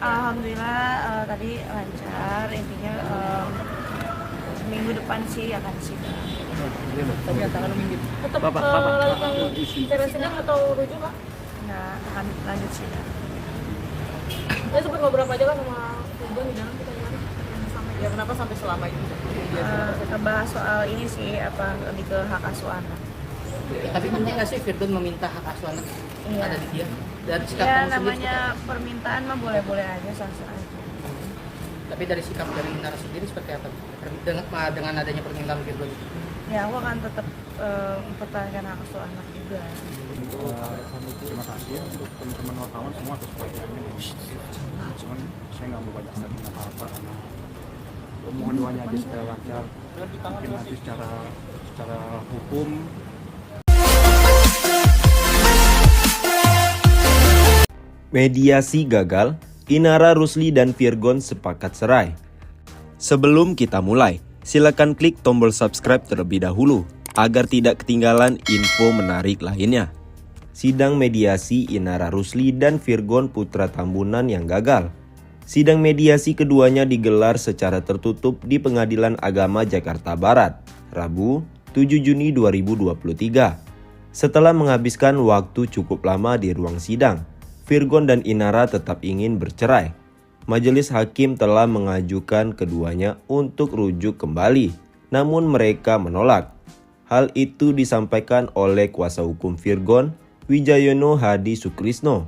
Alhamdulillah tadi lancar, intinya minggu depan sih akan sidang. Tetap lakukan sidang atau rujuk Kak? Nah, akan lanjut sidang. Ya sempat ngobrol aja kan sama Firgon di dalam kita gimana? Sampai ya kenapa sampai selama itu? Kita bahas soal ini sih, lebih ke hak asuh anak. Tapi penting nggak sih Firgon meminta hak asuh anak Iya. ada di dia? Dari sikap Ya kamu sendiri namanya permintaan mah boleh-boleh aja, sah-sah aja. tapi dari sikap dari Inara sendiri seperti apa? Dengan adanya permintaan Firgon itu? Ya aku akan tetap mempertahankan hak asuh anak juga. Terima kasih untuk teman-teman wartawan semua atas perhatiannya. Cuman saya nggak mau banyak statement apa-apa karena mohon doanya aja supaya lancar. Mungkin nanti secara hukum Mediasi gagal, Inara Rusli dan Firgon sepakat cerai. Sebelum kita mulai, silakan klik tombol subscribe terlebih dahulu agar tidak ketinggalan info menarik lainnya. Sidang mediasi Inara Rusli dan Firgon Putra Tambunan yang gagal. Sidang mediasi keduanya digelar secara tertutup di Pengadilan Agama Jakarta Barat, Rabu, 7 Juni 2023. Setelah menghabiskan waktu cukup lama di ruang sidang, Firgon dan Inara tetap ingin bercerai. Majelis hakim telah mengajukan keduanya untuk rujuk kembali, namun mereka menolak. Hal itu disampaikan oleh kuasa hukum Firgon, Wijayono Hadi Sukrisno.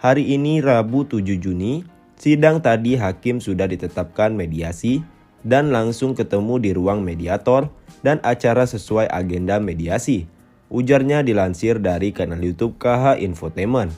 Hari ini Rabu 7 Juni, sidang tadi hakim sudah ditetapkan mediasi dan langsung ketemu di ruang mediator dan acara sesuai agenda mediasi. Ujarnya dilansir dari kanal YouTube KH Infotainment.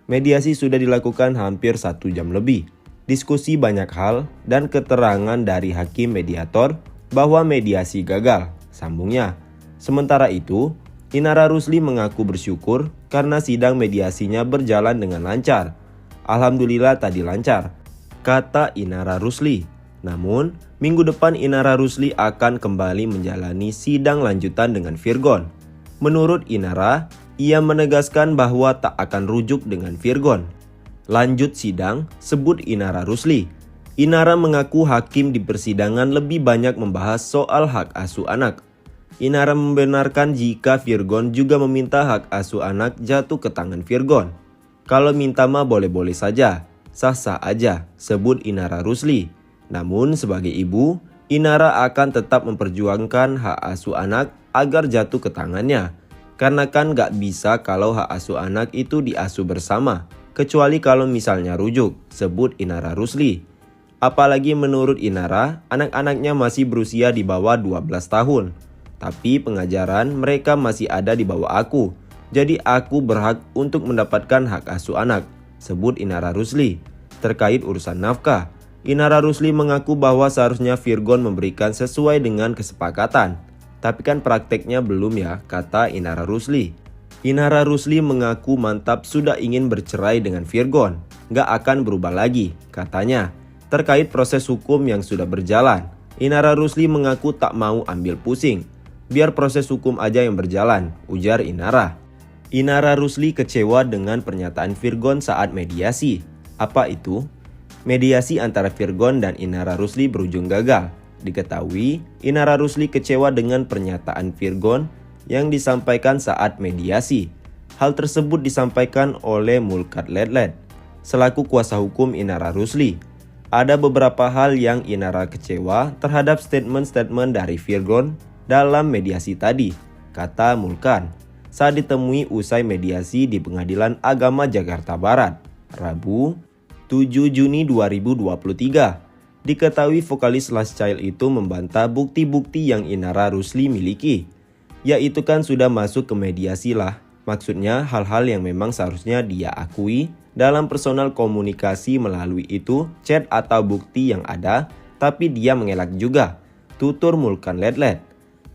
Mediasi sudah dilakukan hampir 1 jam lebih. Diskusi banyak hal dan keterangan dari hakim mediator bahwa mediasi gagal, sambungnya. Sementara itu, Inara Rusli mengaku bersyukur karena sidang mediasinya berjalan dengan lancar. Alhamdulillah tadi lancar, kata Inara Rusli. Namun, minggu depan Inara Rusli akan kembali menjalani sidang lanjutan dengan Firgon. Menurut Inara, ia menegaskan bahwa tak akan rujuk dengan Firgon. Lanjut sidang, sebut Inara Rusli. Inara mengaku hakim di persidangan lebih banyak membahas soal hak asuh anak. Inara membenarkan jika Firgon juga meminta hak asuh anak jatuh ke tangan Firgon. Kalau minta mah boleh-boleh saja, sah-sah aja, sebut Inara Rusli. Namun sebagai ibu, Inara akan tetap memperjuangkan hak asuh anak agar jatuh ke tangannya. Karena kan gak bisa kalau hak asuh anak itu diasuh bersama, kecuali kalau misalnya rujuk, sebut Inara Rusli. Apalagi menurut Inara, anak-anaknya masih berusia di bawah 12 tahun. Tapi pengajaran mereka masih ada di bawah aku, jadi aku berhak untuk mendapatkan hak asuh anak, sebut Inara Rusli. Terkait urusan nafkah, Inara Rusli mengaku bahwa seharusnya Firgon memberikan sesuai dengan kesepakatan. Tapi kan prakteknya belum ya, kata Inara Rusli. Inara Rusli mengaku mantap sudah ingin bercerai dengan Firgon. Gak akan berubah lagi, katanya. Terkait proses hukum yang sudah berjalan, Inara Rusli mengaku tak mau ambil pusing. Biar proses hukum aja yang berjalan, ujar Inara. Inara Rusli kecewa dengan pernyataan Firgon saat mediasi. Apa itu? Mediasi antara Firgon dan Inara Rusli berujung gagal. Diketahui, Inara Rusli kecewa dengan pernyataan Firgon yang disampaikan saat mediasi. Hal tersebut disampaikan oleh Mulkat Ledled, selaku kuasa hukum Inara Rusli. Ada beberapa hal yang Inara kecewa terhadap statement-statement dari Firgon dalam mediasi tadi, kata Mulkan, saat ditemui usai mediasi di Pengadilan Agama Jakarta Barat, Rabu, 7 Juni 2023. Diketahui vokalis Last Child itu membantah bukti-bukti yang Inara Rusli miliki. Yaitu kan sudah masuk ke mediasi lah. Maksudnya hal-hal yang memang seharusnya dia akui dalam personal komunikasi melalui itu, chat atau bukti yang ada, tapi dia mengelak juga, tutur Mulkan Ledled.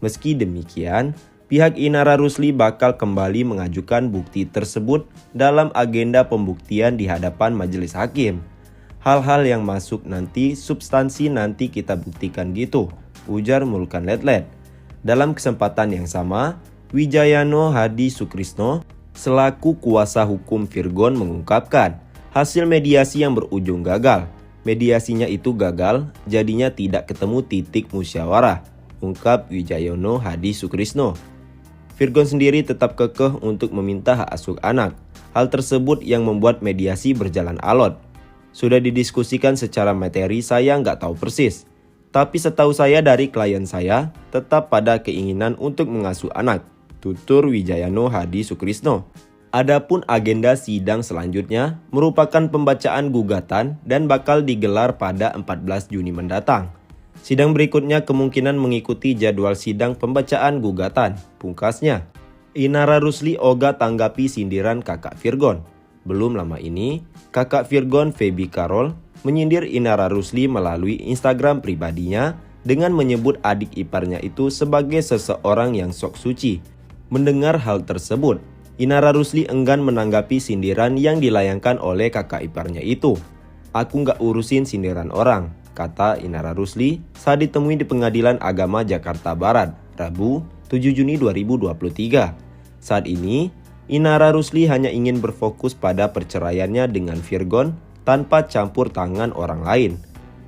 Meski demikian, pihak Inara Rusli bakal kembali mengajukan bukti tersebut dalam agenda pembuktian di hadapan majelis hakim. Hal-hal yang masuk nanti, substansi nanti kita buktikan gitu, ujar Mulkan Ledled. Dalam kesempatan yang sama, Wijayono Hadi Sukrisno selaku kuasa hukum Firgon mengungkapkan, Hasil mediasi yang berujung gagal. Mediasinya itu gagal, jadinya tidak ketemu titik musyawarah, ungkap Wijayono Hadi Sukrisno. Virgon sendiri tetap kekeh untuk meminta hak asuh anak. Hal tersebut yang membuat mediasi berjalan alot. Sudah didiskusikan secara materi, saya nggak tahu persis. Tapi setahu saya dari klien saya, tetap pada keinginan untuk mengasuh anak, tutur Wijayono Hadi Sukrisno. Adapun agenda sidang selanjutnya merupakan pembacaan gugatan dan bakal digelar pada 14 Juni mendatang. Sidang berikutnya kemungkinan mengikuti jadwal sidang pembacaan gugatan, pungkasnya. Inara Rusli ogah tanggapi sindiran kakak Virgon. Belum lama ini, kakak Virgon Feby Carol menyindir Inara Rusli melalui Instagram pribadinya dengan menyebut adik iparnya itu sebagai seseorang yang sok suci. Mendengar hal tersebut, Inara Rusli enggan menanggapi sindiran yang dilayangkan oleh kakak iparnya itu. Aku nggak urusin sindiran orang, kata Inara Rusli saat ditemui di Pengadilan Agama Jakarta Barat, Rabu 7 Juni 2023. Saat ini, Inara Rusli hanya ingin berfokus pada perceraiannya dengan Virgon tanpa campur tangan orang lain.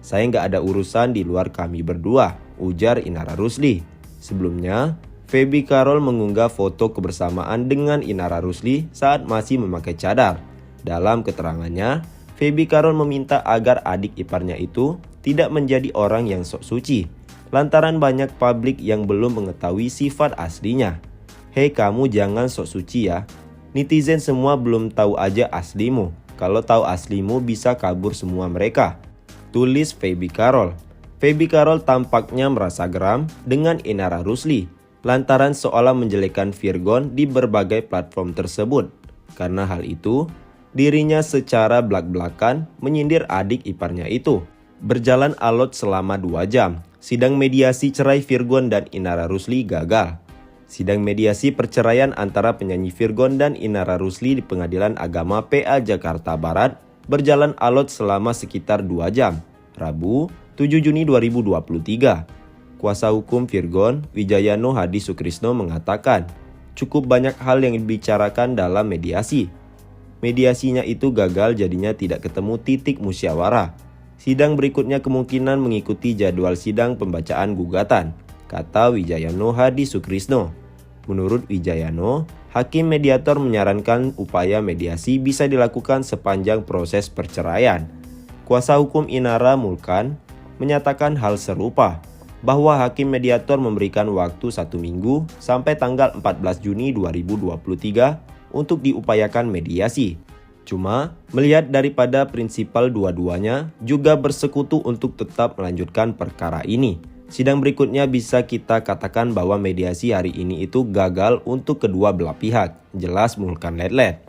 Saya nggak ada urusan di luar kami berdua, ujar Inara Rusli. Sebelumnya, Feby Carol mengunggah foto kebersamaan dengan Inara Rusli saat masih memakai cadar. Dalam keterangannya, Feby Carol meminta agar adik iparnya itu tidak menjadi orang yang sok suci, lantaran banyak publik yang belum mengetahui sifat aslinya. Hei kamu jangan sok suci ya, netizen semua belum tahu aja aslimu. Kalau tahu aslimu bisa kabur semua mereka, tulis Feby Carol. Feby Carol tampaknya merasa geram dengan Inara Rusli lantaran seolah menjelekkan Virgon di berbagai platform tersebut. Karena hal itu, dirinya secara belak-belakan menyindir adik iparnya itu. Berjalan alot selama 2 jam, sidang mediasi cerai Virgon dan Inara Rusli gagal. Sidang mediasi perceraian antara penyanyi Virgon dan Inara Rusli di Pengadilan Agama PA Jakarta Barat berjalan alot selama sekitar 2 jam, Rabu 7 Juni 2023. Kuasa hukum Virgon, Wijayono Hadi Sukrisno mengatakan, cukup banyak hal yang dibicarakan dalam mediasi. Mediasinya itu gagal jadinya tidak ketemu titik musyawarah. Sidang berikutnya kemungkinan mengikuti jadwal sidang pembacaan gugatan, kata Wijayono Hadi Sukrisno. Menurut Wijayono, hakim mediator menyarankan upaya mediasi bisa dilakukan sepanjang proses perceraian. Kuasa hukum Inara Mulkan menyatakan hal serupa, bahwa hakim mediator memberikan waktu 1 minggu sampai tanggal 14 Juni 2023 untuk diupayakan mediasi. Cuma, melihat daripada prinsipal dua-duanya juga bersekutu untuk tetap melanjutkan perkara ini, sidang berikutnya bisa kita katakan bahwa mediasi hari ini itu gagal untuk kedua belah pihak, jelas Mulkan Letlet.